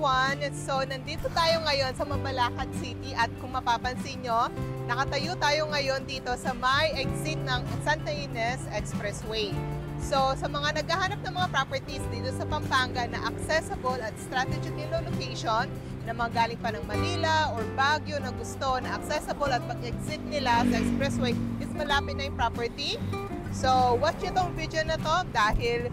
everyone! So, nandito tayo ngayon sa Mabalacat City at kung mapapansin nyo, nakatayo tayo ngayon dito sa may exit ng Santa Ynez Expressway. So, sa mga naghahanap ng mga properties dito sa Pampanga na accessible at strategic location na mga galing pa ng Manila or Baguio na gusto na accessible at pag-exit nila sa expressway is malapit na yung property. So, watch itong video na to dahil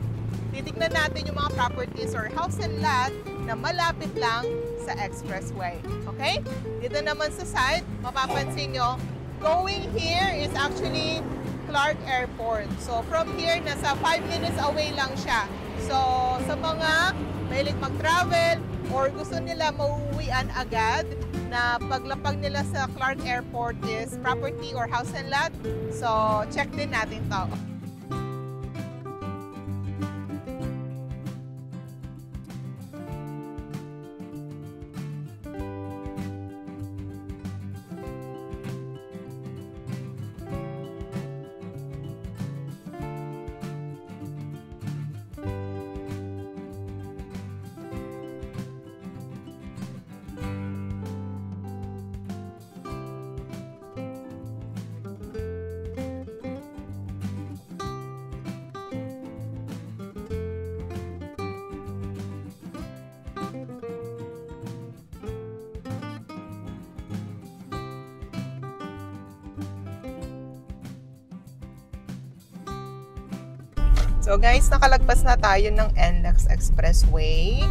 titignan natin yung mga properties or house and lot na malapit lang sa expressway. Okay? Dito naman sa side, mapapansin nyo, going here is actually Clark Airport. So, from here, nasa 5 minutes away lang siya. So, sa mga mahilig mag-travel or gusto nila mauwian agad na paglapag nila sa Clark Airport is property or house and lot. So, check din natin to. So guys, nakalagpas na tayo ng NLEX Expressway.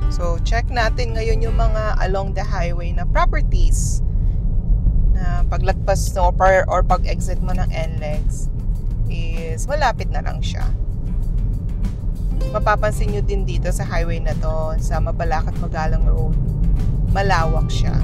So check natin ngayon yung mga along the highway na properties na paglagpas no, or pag-exit mo ng NLEX is malapit na lang siya. Mapapansin nyo din dito sa highway na to, sa Mabalacat Magalang Road, malawak siya.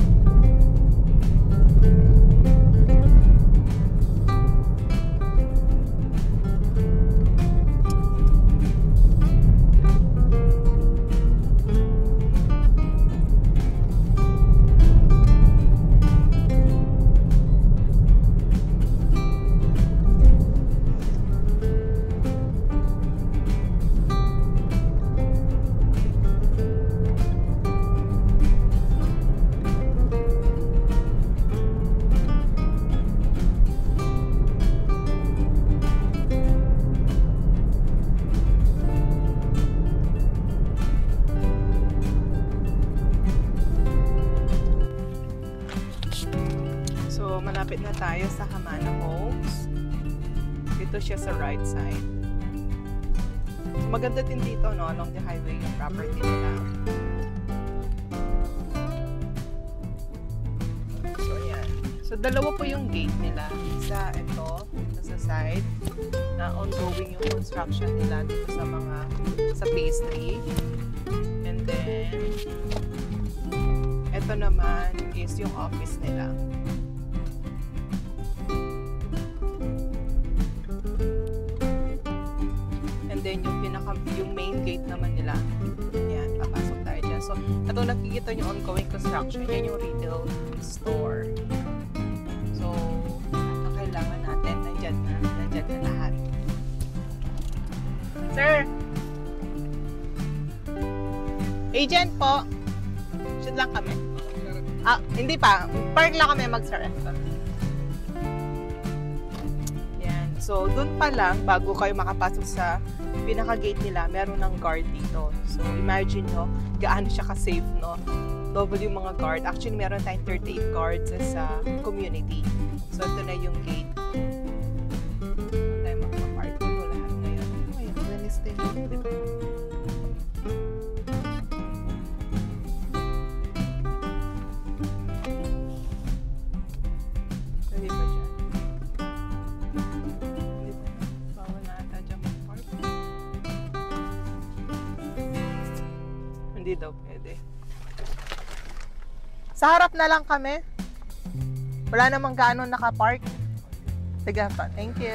Malapit na tayo sa Hamana Homes. Dito siya sa right side. So, maganda din dito, no, along the highway yung property nila. So, ayan. So, dalawa po yung gate nila. Isa, ito sa side, na ongoing yung construction nila dito sa mga, sa phase 3. And then, ito naman is yung office nila. Then yung main gate naman nila. Yan, papasok tayo dyan. So, ito nakikita nyo ongoing construction. Yan yung retail store. So, ang kailangan natin, nandyan na lahat. Sir! Agent po! Shoot lang kami. Ah, hindi pa. Park lang kami mag-surrender. Yan. So, dun pa lang, bago kayo makapasok sa pinaka-gate nila, meron ng guard dito. So, imagine nyo, gaano siya ka-safe, no? Double yung mga guard. Actually, meron tayong 38 guards sa community. So, ito na yung gate. Saan tayo magpa-park? Ito lahat ngayon. Ngayon, Wednesday na. Pwede ba dyan? Bawal na ata dyan mag-park. Hindi daw pwede. Sa harap na lang kami. Wala namang gaano nakapark. Sige pa. Thank you.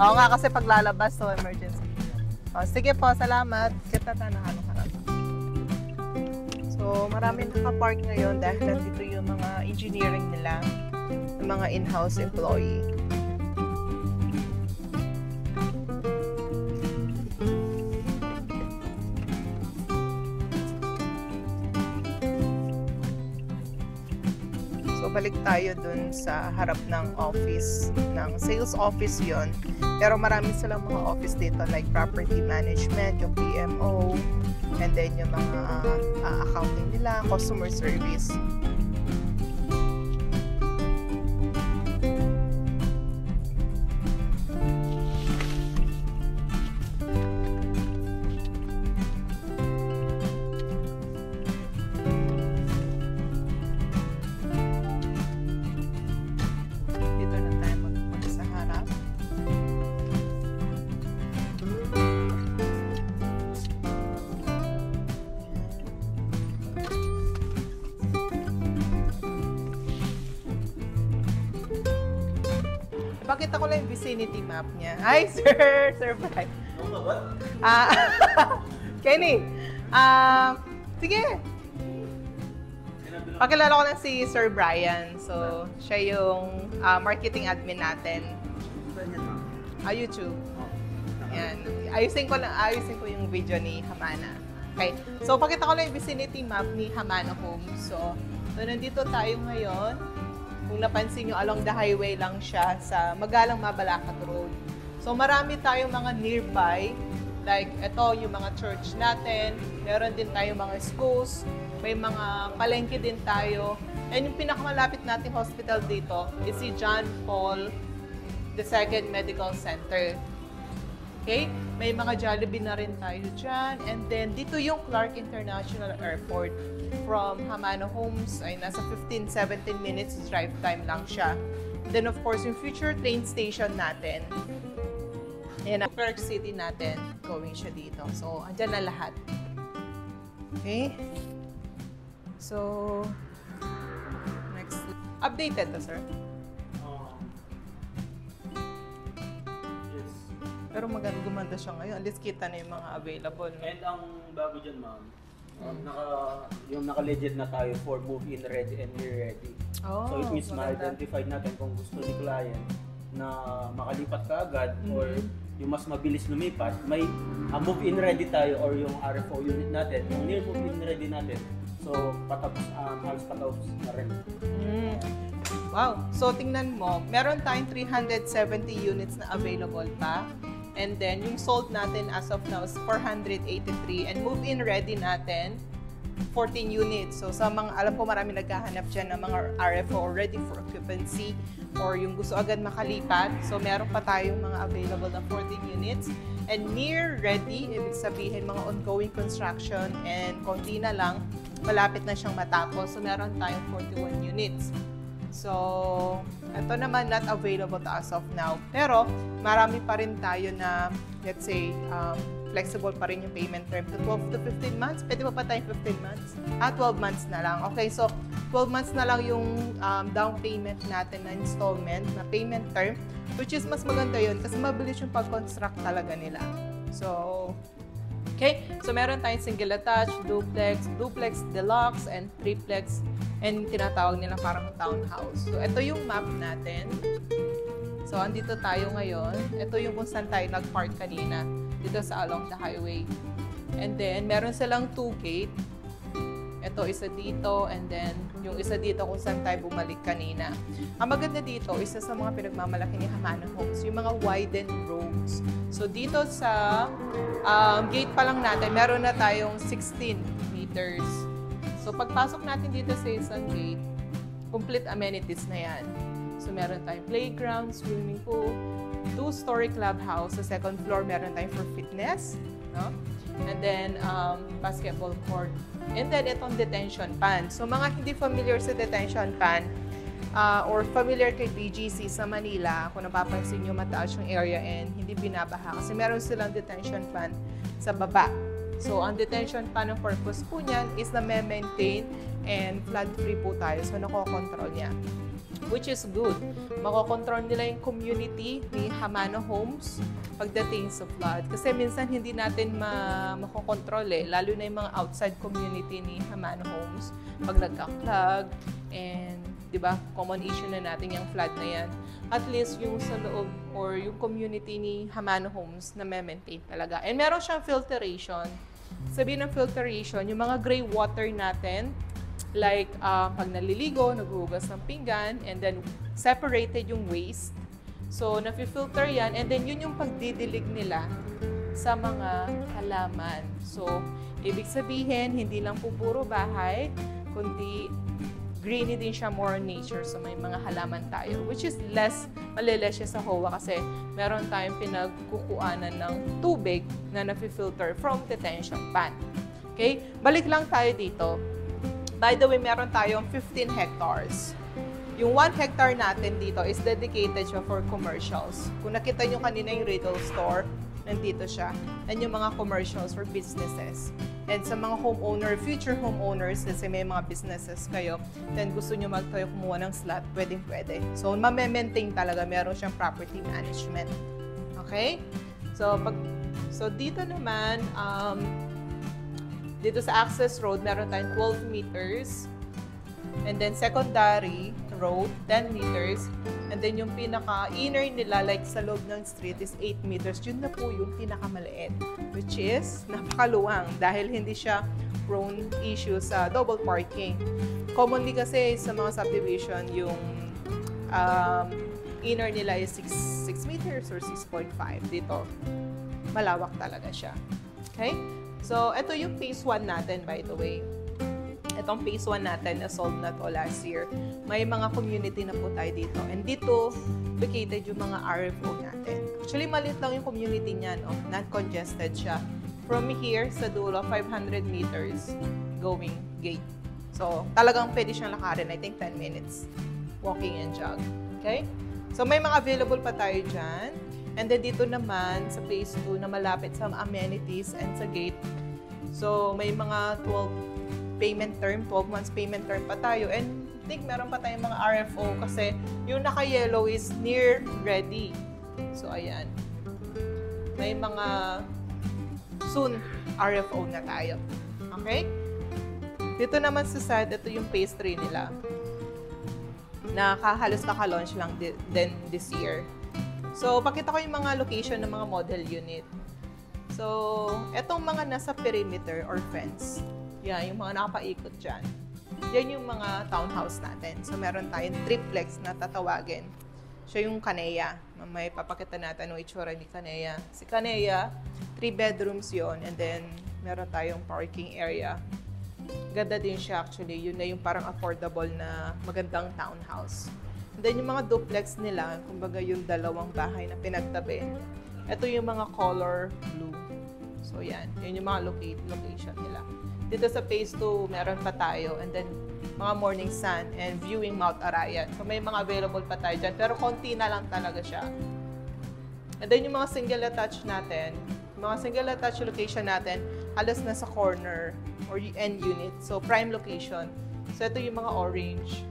Oo nga kasi paglalabas, so emergency. O, sige po, salamat. Kita na harap. So, marami nakapark ngayon dahil nandito yung mga engineering nila, yung mga in-house employee. pabalik tayo dun sa harap ng office, ng sales office yon. Pero marami silang mga office dito like property management, yung PMO, and then yung mga accounting nila, customer service. Pakita ko lang yung vicinity map niya. Hi, sir! Sir Brian. Kenny. Sige. Pakilala ko lang si Sir Brian. So, siya yung marketing admin natin. YouTube. Yan. Ayusin ko yung video ni Hamana. Okay. So, pakita ko lang yung vicinity map ni Hamana Homes. So, nandito tayo ngayon. Kung napansin nyo, along the highway lang siya sa Magalang Mabalacat Road. So, marami tayong mga nearby. Like, ito, yung mga church natin. Meron din tayong mga schools. May mga palengke din tayo. And yung pinakamalapit nating hospital dito is si John Paul II Medical Center. Okay? May mga Jollibee na rin tayo dyan. And then, dito yung Clark International Airport. From Hamana Homes ay nasa 15-17 minutes drive time lang siya. Then of course, yung future train station natin. Ayan, Clark City natin, going siya dito. So, andyan na lahat. Okay? So, next. Updated to, sir? Yes. Pero gumanda siya ngayon. At least kita na yung mga available. No? And ang bago dyan, ma'am, yung naka-legit na tayo for move-in ready and near ready. Oh, so it means ma-identify natin kung gusto ni client na makalipat ka agad or yung mas mabilis lumipat, may move-in ready tayo or yung RFO unit natin, yung near move-in ready natin. So halos patapos na rin. Wow! So tingnan mo, meron tayong 370 units na available pa. And then, yung sold natin as of now is 483. And move-in ready natin, 14 units. So, sa mga, alam ko marami naghahanap dyan ng mga RFO ready for occupancy or yung gusto agad makalipat. So, meron pa tayong mga available na 14 units. And near ready, ibig sabihin mga ongoing construction and konti na lang, malapit na siyang matapos. So, meron tayong 41 units. So, ito naman not available to as of now. Pero, marami pa rin tayo na, let's say, flexible pa rin yung payment term to 12 to 15 months. Pwede pa tayong 15 months? 12 months na lang. Okay, so 12 months na lang yung down payment natin na installment, na payment term, which is mas maganda yun kasi mabilis yung pag-construct talaga nila. So, okay, so meron tayong single attached, duplex deluxe, and triplex, and tinatawag nila parang townhouse. So, ito yung map natin. So, andito tayo ngayon. Ito yung kung saan tayo nag-park kanina, dito sa along the highway. And then, meron silang 2 gate. Ito, isa dito, and then, yung isa dito kung saan tayo bumalik kanina. Ang maganda dito, isa sa mga pinagmamalaki ni Hamana Homes, yung mga widened roads. So, dito sa gate pa lang natin, meron na tayong 16 meters. So, pagpasok natin dito sa isang gate, complete amenities na yan. So, meron tayong playground, swimming pool, 2-story clubhouse. Sa second floor, meron tayong for fitness, no? And then, basketball court. And then, itong detention pond. So, mga hindi familiar sa detention pond, or familiar kay BGC sa Manila, kung napapansin nyo, mataas yung area and hindi binabaha. Kasi meron silang detention pond sa baba. So, ang detention pond, ang purpose po niyan is na maintain and flood-free po tayo. So, nakokontrol niya. Which is good. Makokontrol nila yung community ni Hamana Homes pagdating sa flood. Kasi minsan hindi natin makokontrol eh. Lalo na yung mga outside community ni Hamana Homes. Pag nagka-clog and, di ba, common issue na natin yung flood na yan. At least yung sa loob or yung community ni Hamana Homes na maintain talaga. And meron siyang filtration. Sabihin ng filtration, yung mga gray water natin, like pag naliligo, naghuhugas ng pinggan, and then separated yung waste. So, nafi-filter yan, and then yun yung pagdidilig nila sa mga halaman. So, ibig sabihin, hindi lang po puro bahay, kundi greeny din siya, more nature. So, may mga halaman tayo, which is maliles siya sa HOA kasi meron tayong pinagkukuanan ng tubig na nafi-filter from detention pan. Okay? Balik lang tayo dito. By the way, meron tayong 15 hectares. Yung 1 hectare natin dito is dedicated siya for commercials. Kung nakita nyo kanina yung retail store, nandito siya. And yung mga commercials for businesses. And sa mga homeowner, future homeowners, kasi may mga businesses kayo, then gusto nyo magtayo kumuha ng slot, pwede. So, ma-maintain talaga. Meron siyang property management. Okay? So, dito naman, dito sa access road, meron tayong 12 meters. And then secondary road, 10 meters. And then yung pinaka-inner nila, like sa loob ng street, is 8 meters. Yun na po yung pinakamaliit, which is napakaluwang dahil hindi siya prone issue sa double parking. Commonly kasi sa mga subdivision, yung inner nila is 6 meters or 6.5. Dito, malawak talaga siya. Okay? So, ito yung phase 1 natin, by the way. Itong phase 1 natin, na-solve na to last year. May mga community na po tayo dito. And dito, located yung mga RFO natin. Actually, maliit lang yung community niya, no? Not-congested siya. From here, sa dulo, 500 meters going gate. So, talagang pwede siyang lakarin. I think 10 minutes. Walking and jog. Okay? So, may mga available pa tayo dyan. And then dito naman sa phase 2 na malapit sa amenities and sa gate. So may mga 12 months payment term pa tayo. And I think meron pa tayong mga RFO kasi yung naka-yellow is near ready. So ayan. May mga soon RFO na tayo. Okay? Dito naman sa side, ito yung phase 3 nila. Halos naka-launch lang din this year. So, pakita ko yung mga location ng mga model unit. So, etong mga nasa perimeter or fence, yan, yung mga nakapaikot dyan. Yan yung mga townhouse natin. So, meron tayong triplex na tatawagin. Siya yung Kanea. May papakita natin yung itsura ni Kanea. Si Kanea, 3 bedrooms yon, and then meron tayong parking area. Ganda din siya actually. Yun na yung parang affordable na magandang townhouse. Then yung mga duplex nila, kumbaga yung dalawang bahay na pinagtabi. Ito yung mga color blue. So yan, yun yung mga location nila. Dito sa phase 2, meron pa tayo. And then mga morning sun and viewing Mount Arayan. So may mga available pa tayo dyan. Pero konti na lang talaga siya. And then yung mga single attached natin, mga single attached location natin, halos nasa corner or end unit. So prime location. So ito yung mga orange.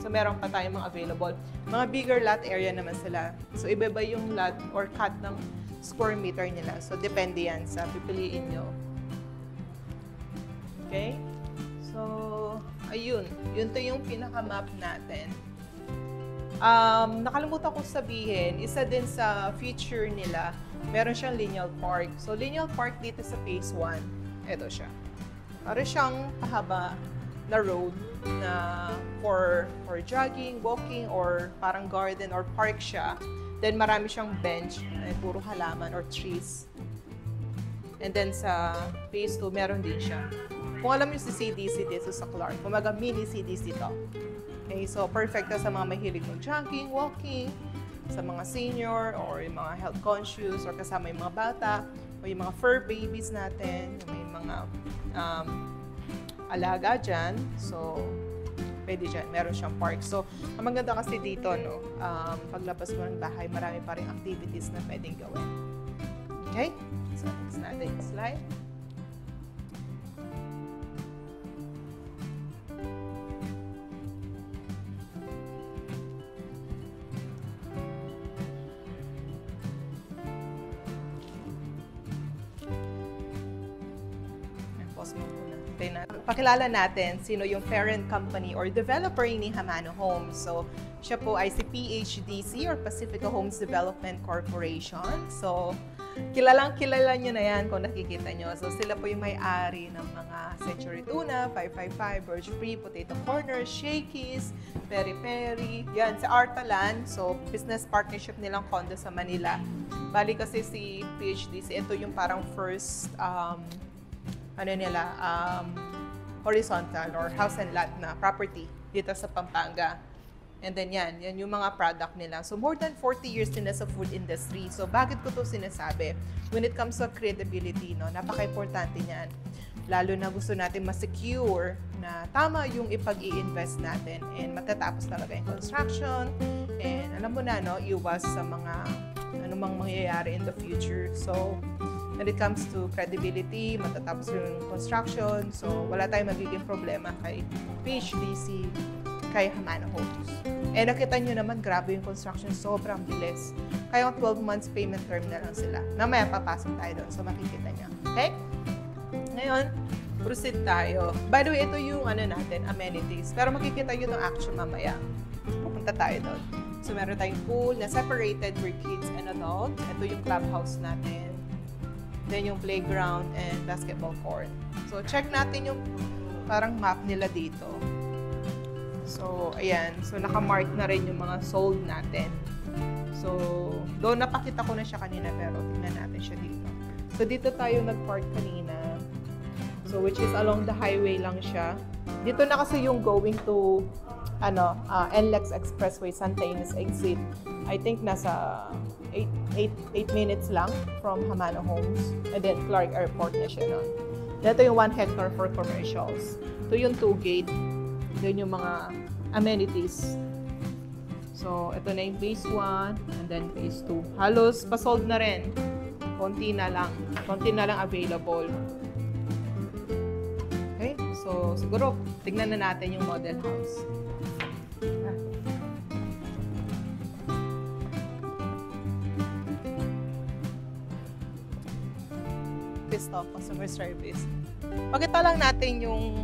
So, meron pa tayong mga available. Mga bigger lot area naman sila. So, iba-iba yung lot or cut ng square meter nila. So, depende yan sa pipiliin nyo. Okay? So, ayun. Yun to yung pinaka-map natin. Nakalimutan ko sabihin, isa din sa feature nila, meron siyang lineal park. So, lineal park dito sa phase 1. Ito siya. Para siyang pahaba na road na for jogging, walking, or parang garden or park siya. Then marami siyang bench, puro halaman or trees. And then sa phase 2, meron din siya. Kung alam niyo si CDC dito sa Clark, kumaga mini CDC to. Okay, so perfect sa mga mahilig ng jogging, walking, sa mga senior or yung mga health conscious or kasama yung mga bata o yung mga fur babies natin, may mga alaga dyan. So, pwede dyan. Meron siyang park. So, ang maganda kasi dito, no, paglabas mo ng bahay, marami pa rin activities na pwedeng gawin. Okay? So, next natin yung slide. Pause mo muna. Pakilala natin sino yung parent company or developer ni Hamano Homes. So, siya po ay si PHDC or Pacifica Homes Development Corporation. So, Kilala nyo na yan kung nakikita nyo. So, sila po yung may-ari ng mga Century Tuna, 555, Birch Free, Potato Corner, Shakey's, Peri Peri. Yan, sa Artalan. So, business partnership nilang condo sa Manila. Bali kasi si PHDC, ito yung parang first, horizontal or house and lot na property dito sa Pampanga. And then yan yung mga product nila. So more than 40 years nila sa food industry. So bakit ko to sinasabi? When it comes to credibility, no, napaka-importante niyan. Lalo na gusto natin ma-secure na tama yung ipag-i-invest natin and matatapos talaga yung construction. And alam mo na, no, iwas sa mga anumang mangyayari in the future. So when it comes to credibility, matatapos yung construction. So wala tayong magiging problema kay PHDC, kay Hamana Homes. Eh, nakita nyo naman, grabe yung construction, sobrang bilis. Kaya 12 months payment term na lang sila. Mamaya papasok tayo doon, so makikita nyo. Okay? Ngayon, proceed tayo. By the way, ito yung natin, amenities. Pero makikita nyo ng action mamaya. Pupunta tayo doon. So, meron tayong pool na separated for kids and adult. Ito yung clubhouse natin. Then yung playground and basketball court. So, check natin yung parang map nila dito. So, ayan. So, nakamark na rin yung mga sold natin. So, doon napakita ko na siya kanina pero tingnan natin siya dito. So, dito tayo nag-park kanina. So, which is along the highway lang siya. Dito na kasi yung going to NLEX Expressway, Santa Ynez exit. I think nasa 8 minutes lang from Hamana Homes. And then, Clark Airport na siya nun. Dito yung 1 hectare for commercials. Ito yung 2 gate. Doon yung mga amenities. So, ito na yung phase 1 and then phase 2. Halos pa-sold na rin. Konti na lang available. Okay? So, siguro, tignan na natin yung model house. Stop customer service. Pakita lang natin yung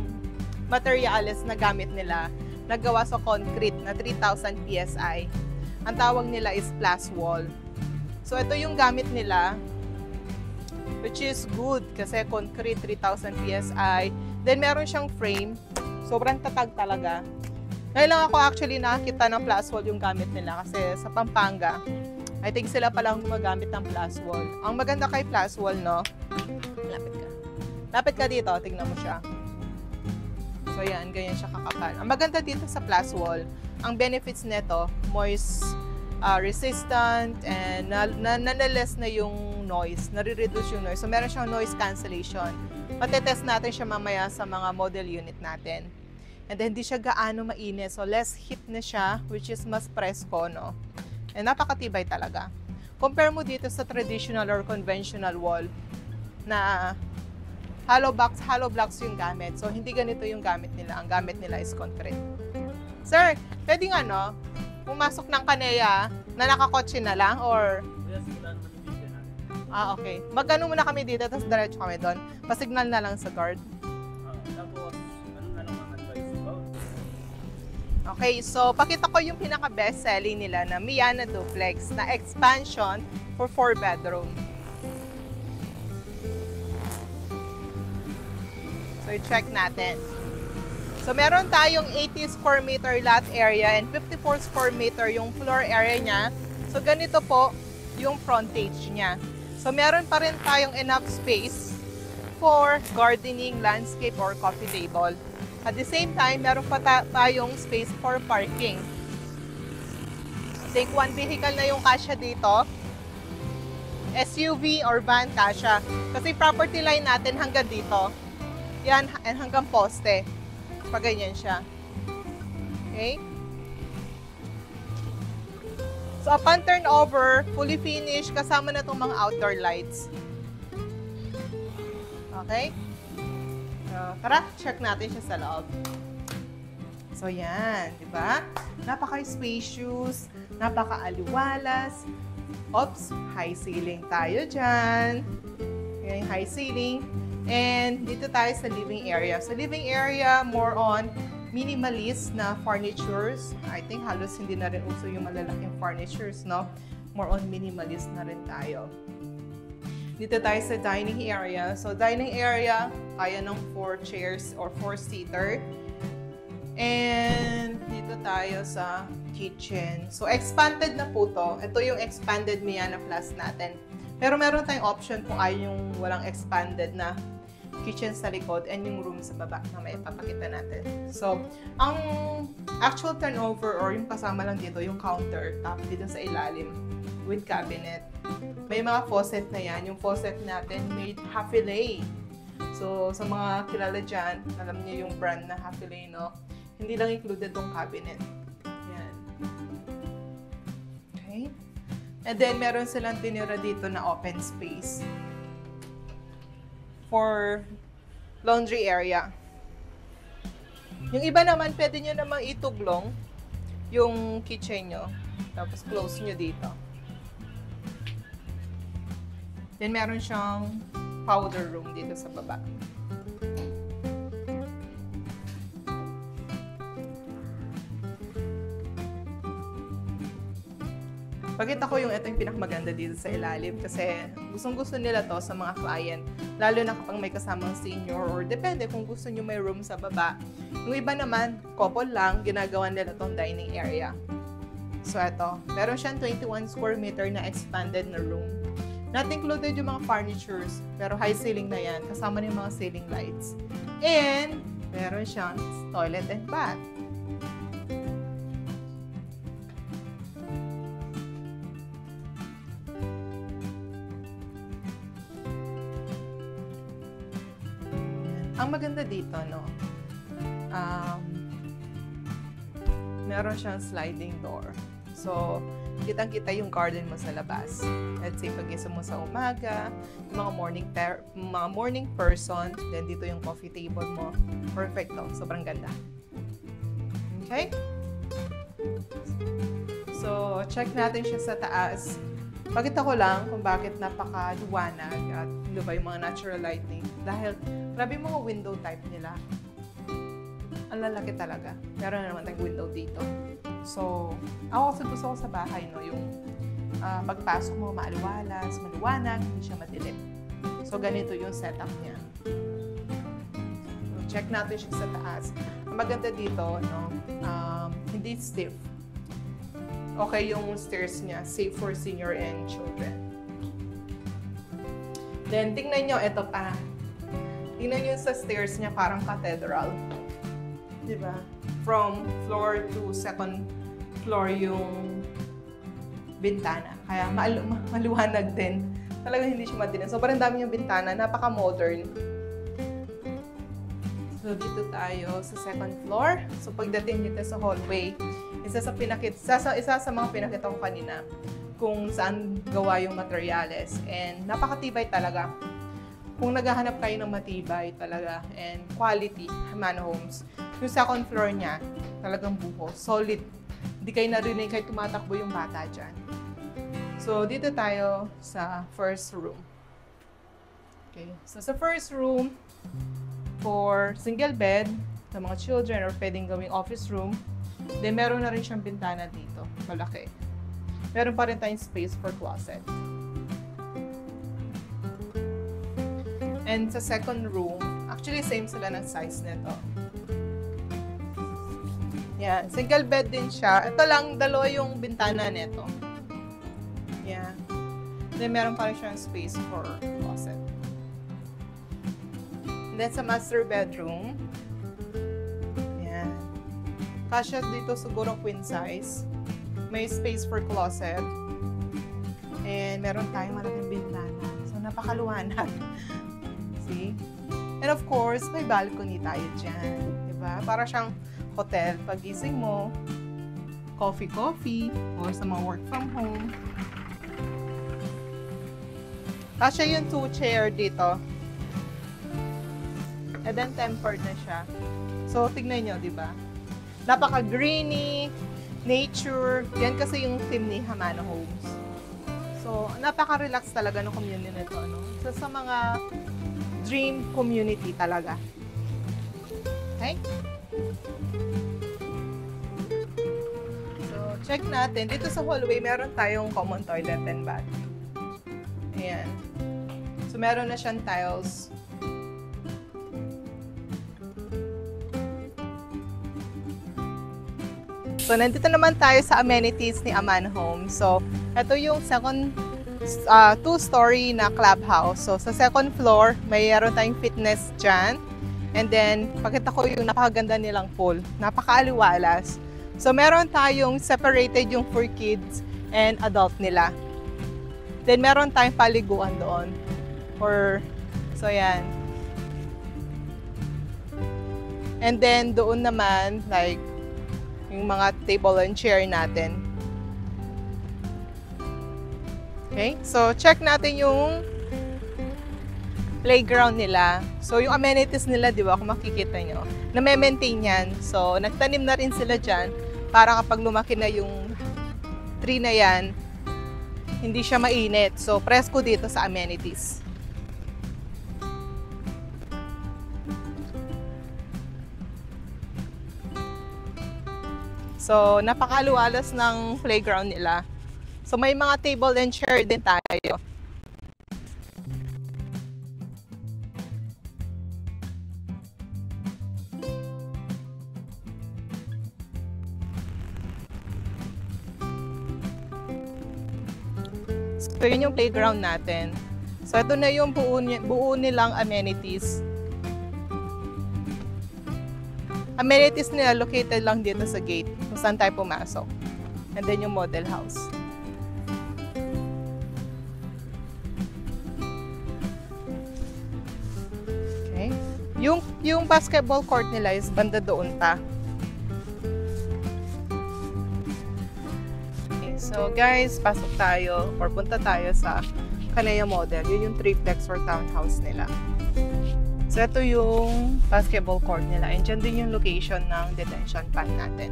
materials na gamit nila, nagawa sa concrete na 3,000 PSI. Ang tawag nila is plus wall. So, ito yung gamit nila, which is good kasi concrete 3,000 PSI. Then, meron siyang frame. Sobrang tatag talaga. Ngayon lang ako actually nakakita ng plus wall yung gamit nila kasi sa Pampanga, I think sila palang gumagamit ng plus wall. Ang maganda kay plus wall, no? Lapit ka dito, tingnan mo siya. So yan, ganyan siya kakapal. Ang maganda dito sa plus wall, ang benefits nito, moist resistant and naliless na yung noise, nare-reduce yung noise. So meron siyang noise cancellation. Matetest natin siya mamaya sa mga model unit natin. And then hindi siya gaano mainit. So less heat na siya, which is mas presko, no? And napakatibay talaga. Compare mo dito sa traditional or conventional wall na hollow blocks yung gamit. So, hindi ganito yung gamit nila. Ang gamit nila is concrete. Sir, pwede nga, no? Pumasok ng kaneya na nakakotse na lang or... Yes, wala naman yung video natin. Okay. Magano muna kami dito, tapos diretso kami doon. Pasignal na lang sa guard. Tapos, ano na lang ang advice about? Okay, so pakita ko yung pinaka-best selling nila na Miana Duplex na expansion for 4 bedroom. So, i-check natin. So, meron tayong 80 square meter lot area and 54 square meter yung floor area niya. So, ganito po yung frontage niya. So, meron pa rin tayong enough space for gardening, landscape, or coffee table. At the same time, meron pa tayong space for parking. Take 1 vehicle na yung kasya dito. SUV or van kasya. Kasi property line natin hanggang dito. Yan, and hanggang poste. Pag ganyan siya. Okay? So, upon turnover, fully finished, kasama na itong mga outdoor lights. Okay? So, tara, check natin siya sa loob. So, yan. Diba? Napaka-spacious, napaka-aliwalas. Oops, high ceiling tayo dyan. Yan, high ceiling. And dito tayo sa living area. So, living area, more on minimalist na furnitures. I think halos hindi na rin uso yung malalaking furnitures, no? More on minimalist na rin tayo. Dito tayo sa dining area. So, dining area, kaya ng 4 chairs or 4-seater. And dito tayo sa kitchen. So, expanded na po to. Ito yung expanded Miana Plus natin. Pero meron tayong option kung ayaw yung walang expanded na kitchen sa likod and yung room sa baba na may papakita natin. So, ang actual turnover or yung kasama lang dito, yung countertop dito sa ilalim with cabinet. May mga faucet na yan. Yung faucet natin made Hafilet. So, sa mga kilala dyan, alam niyo yung brand na Hafilet, no? Hindi lang included tong cabinet. Yan. Okay. And then, meron silang tinira dito na open space for laundry area. Yung iba naman, pwede nyo namang ituglong yung kitchen nyo. Tapos, close nyo dito. Then, meron siyang powder room dito sa baba. Pakita ko yung ito yung pinakamaganda dito sa ilalim kasi gustong-gusto nila to sa mga client. Lalo na kapag may kasamang senior or depende kung gusto nyo may room sa baba. Yung iba naman, couple lang, ginagawa nila tong dining area. So ito, meron siyang 21 square meter na expanded na room. Not included yung mga furnitures, pero high ceiling na yan, kasama na yung mga ceiling lights. And meron siyang toilet and bath. Ang maganda dito, no, meron siyang sliding door. So, kitang-kita yung garden mo sa labas. Let's say, pag-isa mo sa umaga, yung mga morning person, then dito yung coffee table mo. Perfecto. Sobrang ganda. Okay? So, check natin siya sa taas. Pakita ko lang kung bakit napaka-liwanag at hindi ba yung mga natural lighting. Dahil, grabe yung mga window type nila. Ang lalaki talaga. Meron na naman tayong window dito. So, ako kasi gusto ko sa bahay, no, yung pagpasok mo maaliwalas, maliwanag, hindi siya madilim. So, ganito yung setup niya. So, check natin siya sa taas. Ang maganda dito, no, hindi stiff. Okay yung stairs niya, safe for senior and children. Then, tingnan nyo, ito pa. Tingnan nyo sa stairs niya, parang cathedral. Diba? From floor to second floor yung bintana. Kaya maliwanag din. Talagang hindi siya madilim. Sobrang dami yung bintana. Napaka-modern. So, dito tayo sa second floor. So, pagdating dito sa hallway, isa sa mga pinakita ko kanina kung saan gawa yung materials. And napakatibay talaga. Kung naghahanap kayo ng matibay talaga and quality, Hamana Homes, yung second floor niya, talagang buho, solid. Hindi kayo narinig kahit tumatakbo yung bata dyan. So, dito tayo sa first room. Okay. So, sa first room, for single bed, sa mga children or pwedeng gawing office room, then meron na rin siyang bintana dito, malaki. Meron pa rin tayong space for closet. And sa second room, actually same sila ng size nito. Yan, single bed din siya. Ito lang, dalawa yung bintana nito. Yan. Then meron pa rin siyang space for closet. And then sa master bedroom, yan. Kasya dito siguro queen size. May space for closet. And meron tayong malaking bintana. So, napakaluwanag. See? And of course, may balcony tayo dyan. Diba? Para siyang hotel. Pagising mo, coffee, or sa mga work from home. Kasya yung 2 chair dito. And then tempered na siya. So, tignan nyo, diba? Napaka-greeny, nature. Yan kasi yung theme ni Hamana Homes. So, napaka-relax talaga ng community nito. No? So, sa mga dream community talaga. Okay? So, check natin. Dito sa hallway, meron tayong common toilet and bath. Ayan. So, meron na siyang tiles. So, nandito naman tayo sa amenities ni Aman Home. So, ito yung second, two-story na clubhouse. So, sa second floor, mayroon tayong fitness dyan. And then, pakita ko yung napakaganda nilang pool. Napakaaliwalas. So, meron tayong separated yung for kids and adult nila. Then, meron tayong paliguan doon. So, yan. And then, doon naman, like, yung mga table and chair natin. Okay? So, check natin yung playground nila. So, yung amenities nila, di ba, kung makikita nyo, na-maintain yan. So, nagtanim na rin sila dyan para kapag lumaki na yung tree na yan, hindi siya mainit. So, presko dito sa amenities. So, napakaluwalas ng playground nila. So, may mga table and chair din tayo. So, yun yung playground natin. So, ito na yung buo nilang amenities. Amenities nila located lang dito sa gate kung saan tayo pumasok. And then yung model house. Okay. Yung basketball court nila is banda doon pa. Okay, so guys, pasok tayo or punta tayo sa Kanea Model. Yun yung triplex or townhouse nila. So, ito yung basketball court nila. And dyan din yung location ng detention pond natin.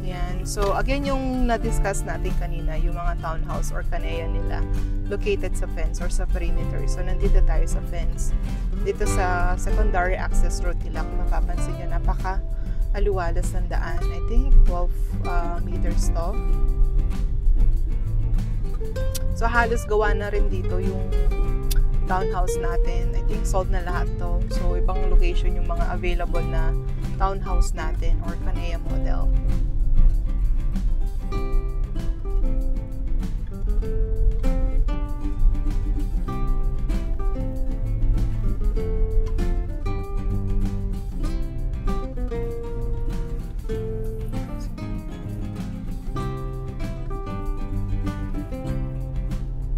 Yan. So, again, yung na-discuss natin kanina, yung mga townhouse or kanea nila, located sa fence or sa perimeter. So, nandito tayo sa fence. Dito sa secondary access road nila, kung mapapansin nyo, napaka-aluwalas ng daan. I think 12 meters to. So, halos gawa na rin dito yung townhouse natin. I think sold na lahat to. So, ibang location yung mga available na townhouse natin or Kanea model.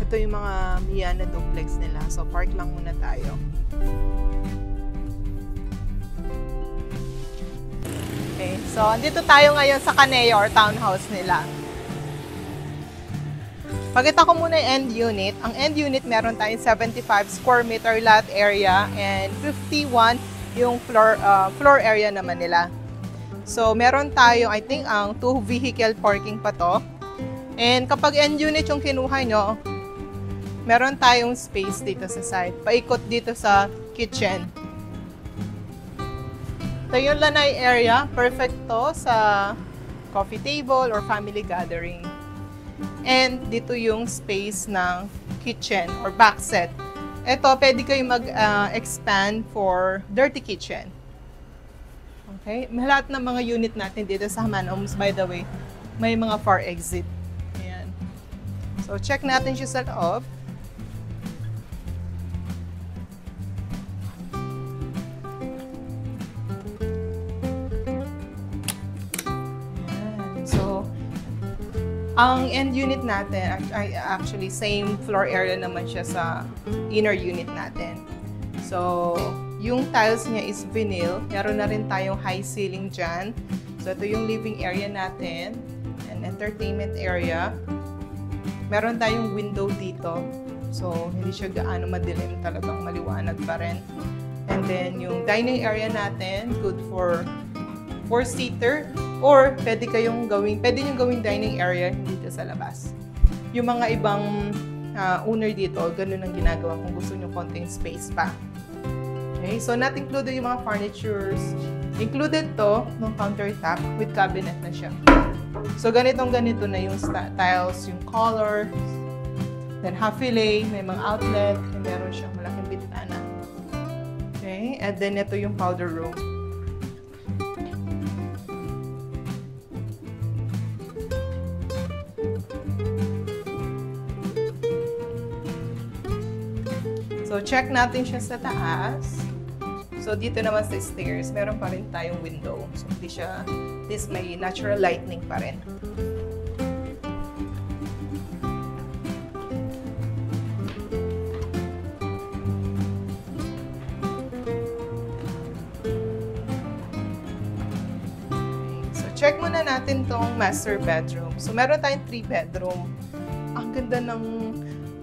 Ito yung mga Miana duplex nila. So, park lang muna tayo. Okay. So, andito tayo ngayon sa Kanea or townhouse nila. Pakita ko muna yung end unit. Ang end unit, meron tayong 75 square meter lot area and 51 yung floor area naman nila. So, meron tayo, I think, ang 2 vehicle parking pa to. And kapag end unit yung kinuha nyo, meron tayong space dito sa side. Paikot dito sa kitchen. Ito yung lanay area. Perfect to sa coffee table or family gathering. And dito yung space ng kitchen or back set. Ito, pwede kayo mag-expand for dirty kitchen. Okay? Lahat ng mga unit natin dito sa Aman Homes, by the way, may mga fire exit. Ayan. So, check natin siya sa loob. Ang end unit natin, actually, same floor area naman siya sa inner unit natin. So, yung tiles niya is vinyl. Meron na rin tayong high ceiling dyan. So, ito yung living area natin. And entertainment area. Meron tayong window dito. So, hindi siya gaano madilim. Talagang maliwanag pa rin. And then, yung dining area natin, good for 4-seater. Or, pwede nyo gawing dining area dito sa labas. Yung mga ibang owner dito, ganun ang ginagawa kung gusto nyo konting space pa. Okay, so not included yung mga furnitures. Included to, ng countertop with cabinet na siya. So, ganito na yung tiles, yung color. Then, half fillet, may mga outlet, and meron siyang malaking bintana. Okay, and then ito yung powder room. So, check natin siya sa taas. So, dito naman sa stairs, meron pa rin tayong window. So, hindi siya, this may natural lighting pa rin. So, check muna natin tong master bedroom. So, meron tayong 3 bedroom. Ang ganda ng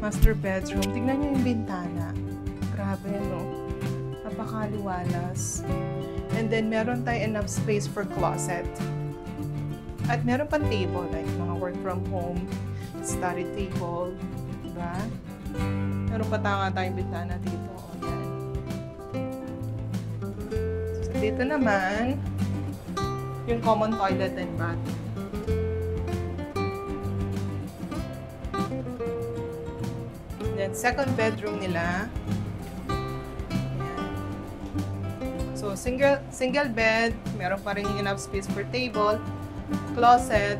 master bedroom. Tignan nyo yung bintana. Grabe, no? Napakaliwalas. And then, meron tayong enough space for closet. At meron pang table, like mga work from home, study table. Diba? Meron pa tayong bintana dito. O, yan. So, dito naman, yung common toilet and bath. Then, second bedroom nila. Ayan. So, single bed. Meron pa rin enough space for table, closet,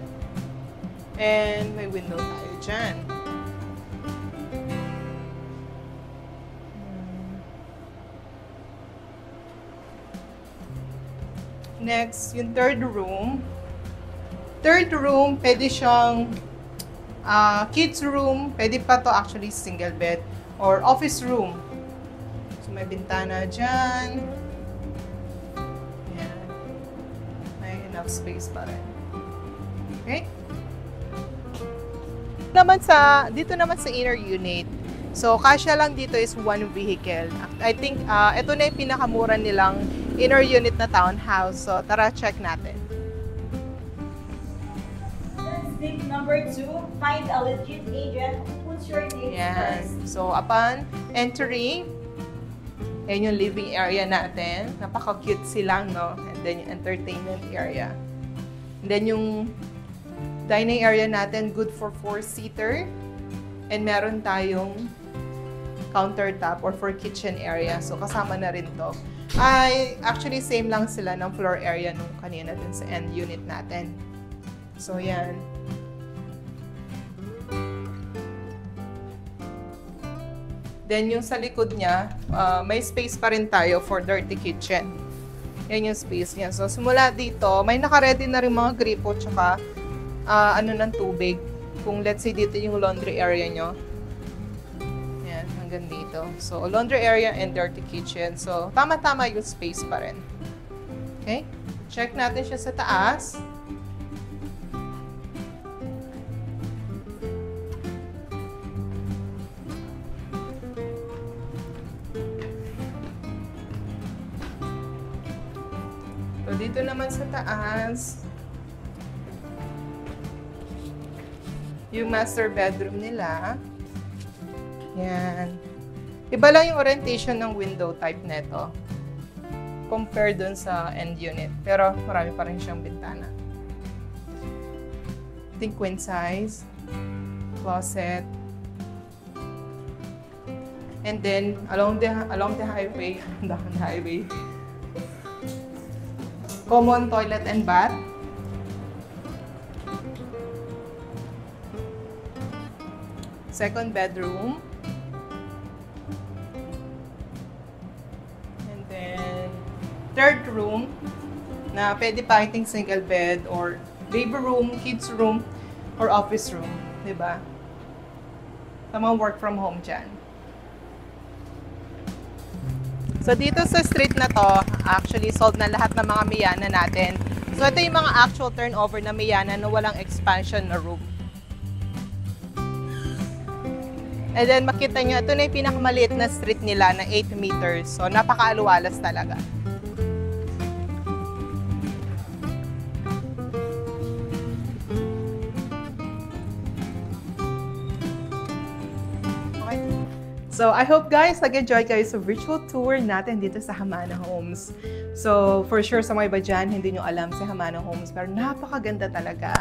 and may window tayo dyan. Next, yung third room. Third room, pwede siyang kids room, pwede pa to actually single bed, or office room. So, may bintana dyan. Yan. May enough space pa rin. Okay? Dito naman sa inner unit. So, kasya lang dito is one vehicle. I think, ito na yung pinakamura nilang inner unit na townhouse. So, tara, check natin. Tip number 2, find a legit agent who puts your name first. So, upon entering, yan yung living area natin. Napaka-cutesy lang, no? And then yung entertainment area. And then yung dining area natin, good for 4-seater. And meron tayong countertop or for kitchen area. So, kasama na rin to. Actually, same lang sila ng floor area nung kanina dun sa end unit natin. So, yan. Then, yung sa likod niya, may space pa rin tayo for dirty kitchen. Yan yung space niya. So, simula dito, may naka-ready na rin mga gripo tsaka ng tubig. Kung let's say dito yung laundry area nyo. Yan, hanggang dito. So, laundry area and dirty kitchen. So, tama-tama yung space pa rin. Okay? Check natin siya sa taas. So, dito naman sa taas, yung master bedroom nila. Yan. Iba lang yung orientation ng window type neto compared dun sa end unit. Pero marami pa rin siyang bintana. I think queen size, closet, and then along the highway, common toilet and bath. Second bedroom. And then, third room na pwede pa iting single bed or baby room, kids room, or office room. Diba? Sa mga work from home dyan. So, dito sa street na to, actually sold na lahat ng mga Miyana natin. So, ito yung mga actual turnover na Miyana na walang expansion na room. And then, makita nyo, ito na yung pinakamaliit na street nila na 8 meters. So, napaka-aluwalas talaga. Okay. So, I hope guys, nag-enjoy kayo sa virtual tour natin dito sa Hamana Homes. So, for sure, sa mga iba dyan, hindi nyo alam si Hamana Homes, pero napakaganda talaga.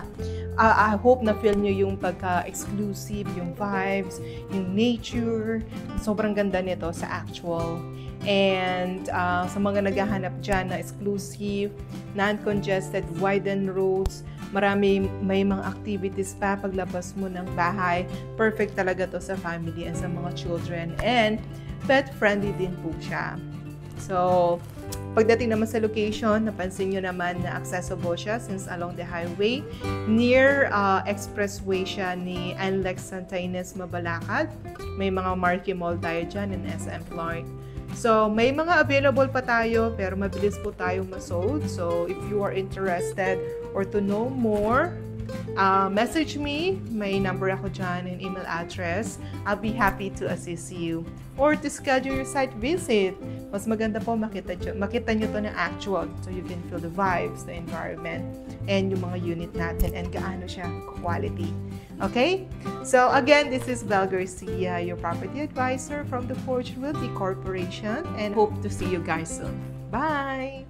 I hope na-feel nyo yung pagka-exclusive, yung vibes, yung nature. Sobrang ganda nito sa actual. And sa mga naghahanap dyan na exclusive, non-congested, widened roads, may mga activities pa paglabas mo ng bahay. Perfect talaga to sa family and sa mga children. And pet-friendly din po siya. So, pagdating naman sa location, napansin nyo naman na accessible siya since along the highway. Near expressway siya ni NLEX Santa Ines, Mabalacat. May mga Marquee Mall tayo dyan in SM Clark. So, may mga available pa tayo pero mabilis po tayong masold. So, if you are interested or to know more, message me. May number ako dyan and email address. I'll be happy to assist you. Or to schedule your site visit. Mas maganda po makita nyo to na actual so you can feel the vibes, the environment, and yung mga unit natin and gaano siya quality. Okay? So again, this is Bel Garcia, your property advisor from the Forge Realty Corporation, and hope to see you guys soon. Bye!